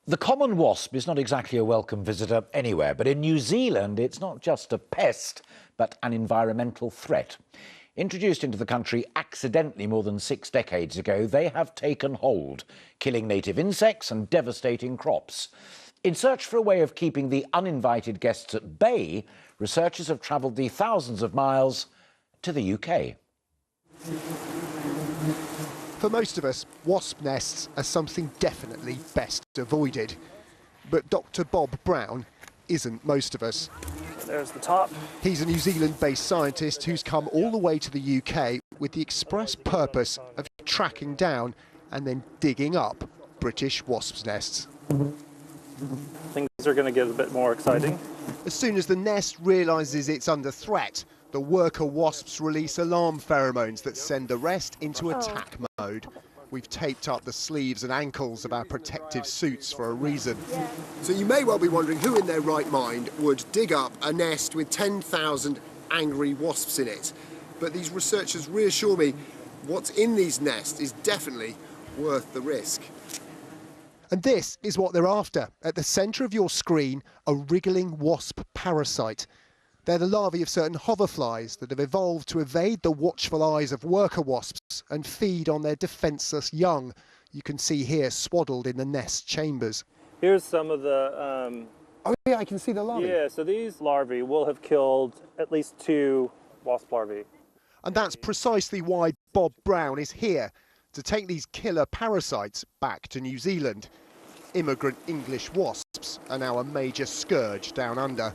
The common wasp is not exactly a welcome visitor anywhere, but in New Zealand it's not just a pest, but an environmental threat. Introduced into the country accidentally more than 6 decades ago, they have taken hold, killing native insects and devastating crops. In search for a way of keeping the uninvited guests at bay, researchers have travelled the thousands of miles to the UK. For most of us, wasp nests are something definitely best avoided. But Dr. Bob Brown isn't most of us. There's the top. He's a New Zealand-based scientist who's come all the way to the UK with the express purpose of tracking down and then digging up British wasps' nests. Things are going to get a bit more exciting. As soon as the nest realises it's under threat, the worker wasps release alarm pheromones that send the rest into attack mode. We've taped up the sleeves and ankles of our protective suits for a reason. So you may well be wondering who in their right mind would dig up a nest with 10,000 angry wasps in it. But these researchers reassure me what's in these nests is definitely worth the risk. And this is what they're after. At the centre of your screen, a wriggling wasp parasite. They're the larvae of certain hoverflies that have evolved to evade the watchful eyes of worker wasps and feed on their defenceless young. You can see here swaddled in the nest chambers. Here's some of the... Oh yeah, I can see the larvae. Yeah, so these larvae will have killed at least 2 wasp larvae. And that's precisely why Bob Brown is here, to take these killer parasites back to New Zealand. Immigrant English wasps are now a major scourge down under.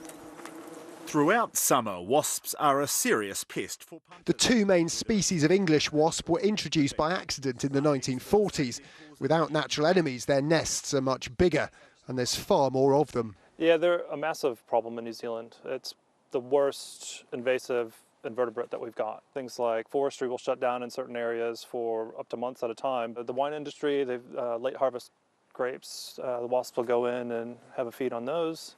Throughout summer, wasps are a serious pest for punters. The 2 main species of English wasp were introduced by accident in the 1940s. Without natural enemies, their nests are much bigger, and there's far more of them. Yeah, they're a massive problem in New Zealand. It's the worst invasive invertebrate that we've got. Things like forestry will shut down in certain areas for up to months at a time. The wine industry, they've late harvest grapes, the wasps will go in and have a feed on those.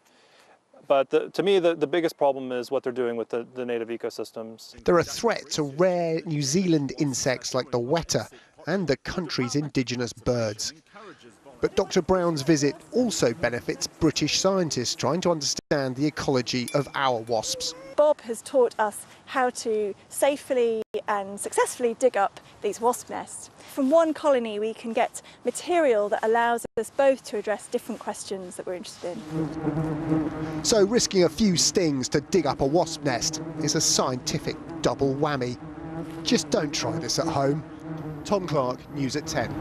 But to me, the biggest problem is what they're doing with the native ecosystems. They're a threat to rare New Zealand insects like the weta and the country's indigenous birds. But Dr. Brown's visit also benefits British scientists trying to understand the ecology of our wasps. Bob has taught us how to safely and successfully dig up these wasp nests. From one colony we can get material that allows us both to address different questions that we're interested in. So risking a few stings to dig up a wasp nest is a scientific double whammy. Just don't try this at home. Tom Clark, News at 10.